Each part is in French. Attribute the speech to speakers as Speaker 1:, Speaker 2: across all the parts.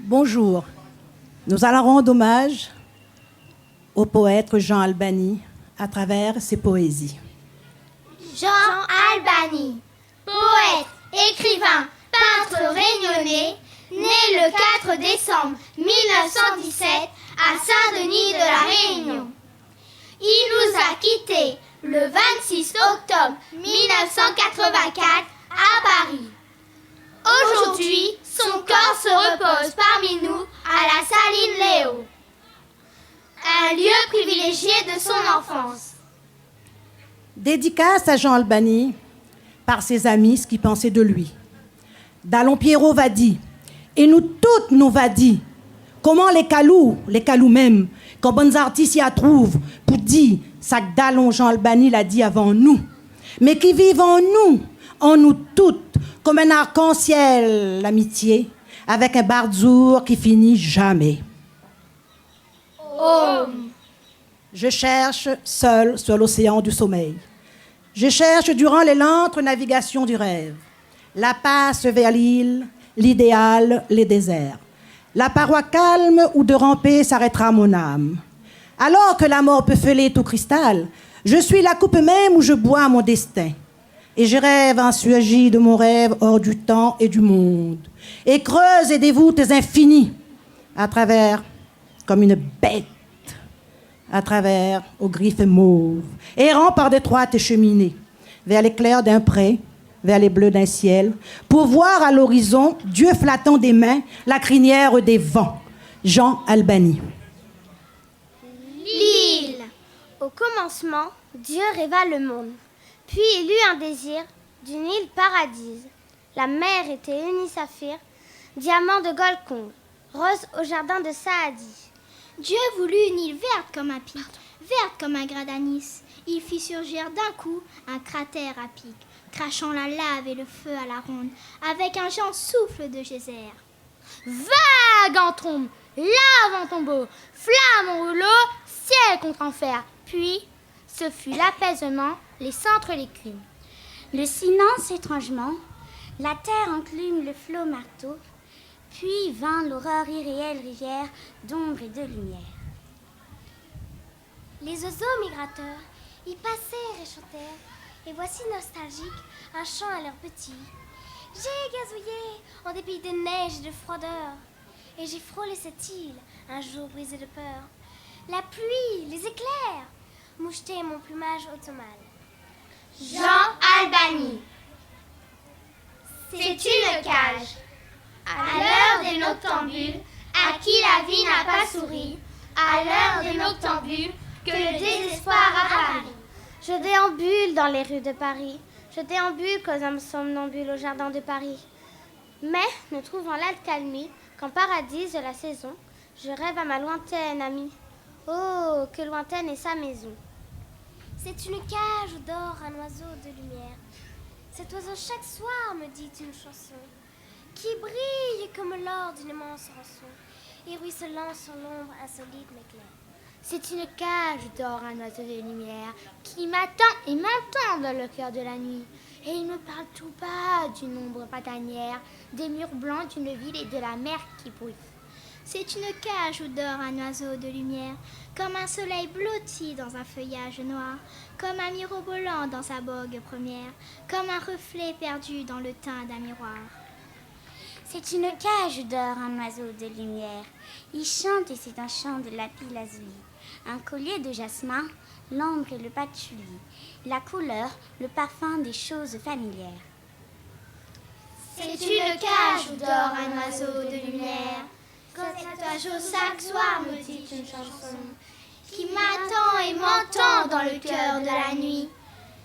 Speaker 1: Bonjour. Nous allons rendre hommage au poète Jean Albany à travers ses poésies.
Speaker 2: Jean Albany, poète, écrivain, peintre réunionnais, né le 4 décembre 1917 à Saint-Denis de la Réunion. Il nous a quittés le 26 octobre 1984 à Paris. Aujourd'hui, son corps se repose parmi nous à la Saline Léo, un lieu privilégié de son enfance.
Speaker 1: Dédicace à Jean Albany par ses amis ce qu'ils pensaient de lui. Dallon Pierrot va dire, et nous toutes nous va dire, comment les calous même, quand bonnes artistes y a trouvent pour dire ça que Dallon Jean Albany l'a dit avant nous, mais qui vivent en nous toutes, comme un arc-en-ciel, l'amitié, avec un barzour qui finit jamais. Je cherche seul sur l'océan du sommeil. Je cherche durant les lentes navigations du rêve la passe vers l'île, l'idéal, les déserts. La paroi calme où de ramper s'arrêtera mon âme. Alors que la mort peut fêler tout cristal, je suis la coupe même où je bois mon destin. Et je rêve ensurgi de mon rêve hors du temps et du monde. Et creuse et dévoue tes infinis à travers, comme une bête, à travers aux griffes mauves, errant par d'étroites cheminées, vers l'éclair d'un pré, vers les bleus d'un ciel, pour voir à l'horizon, Dieu flattant des mains, la crinière des vents. Jean Albany.
Speaker 2: L'île. Au commencement, Dieu rêva le monde. Puis il eut un désir d'une île paradise. La mer était unie saphir, diamant de Golconde, rose au jardin de Saadi.
Speaker 3: Dieu voulut une île verte comme un pic, verte comme un grain d'anis. Il fit surgir d'un coup un cratère à pic, crachant la lave et le feu à la ronde, avec un géant souffle de geyser.
Speaker 4: Vague en trombe, lave en tombeau, flamme en rouleau, ciel contre enfer. Puis, ce fut l'apaisement, les centres les crimes.
Speaker 5: Le silence étrangement, la terre enclume le flot marteau, puis vint l'horreur irréelle rivière d'ombre et de lumière.
Speaker 2: Les oiseaux migrateurs y passèrent et chantèrent, et voici nostalgique un chant à leurs petits. J'ai gazouillé en dépit de neige et de froideur, et j'ai frôlé cette île un jour brisé de peur. La pluie, les éclairs, mouchetaient mon plumage automnal.
Speaker 6: Jean Albany.
Speaker 2: C'est une cage.
Speaker 6: À l'heure des noctambules, à qui la vie n'a pas souri, à l'heure des noctambules, que le désespoir a Paris.
Speaker 2: Je déambule dans les rues de Paris, je déambule comme un somnambule au jardin de Paris. Mais, ne trouvant l'accalmie qu'en paradis de la saison, je rêve à ma lointaine amie. Oh, que lointaine est sa maison. C'est une cage où dort un oiseau de lumière. Cet oiseau chaque soir me dit une chanson qui brille comme l'or d'une immense rançon et ruisselant sur l'ombre insolite m'éclaire.
Speaker 4: C'est une cage où dort un oiseau de lumière qui m'attend et m'entend dans le cœur de la nuit. Et il me parle tout bas d'une ombre printanière, des murs blancs d'une ville et de la mer qui bruit.
Speaker 3: C'est une cage où dort un oiseau de lumière, comme un soleil blotti dans un feuillage noir, comme un mirobolant dans sa bogue première, comme un reflet perdu dans le teint d'un miroir.
Speaker 5: C'est une cage où dort un oiseau de lumière. Il chante et c'est un chant de lapis-lazuli. Un collier de jasmin, l'ambre et le patchouli. La couleur, le parfum des choses familières.
Speaker 6: C'est une cage où dort un oiseau de lumière. Quand cet oiseau chaque soir me dit une chanson qui m'attend et m'entend dans le cœur de la nuit.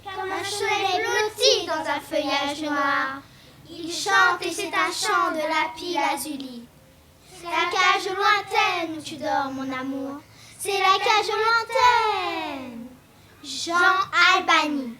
Speaker 6: Comme un soleil blotti dans un feuillage noir, il chante et c'est un chant de lapis-lazuli. C'est la cage lointaine où tu dors, mon amour. C'est la cage lointaine.
Speaker 2: Jean Albany.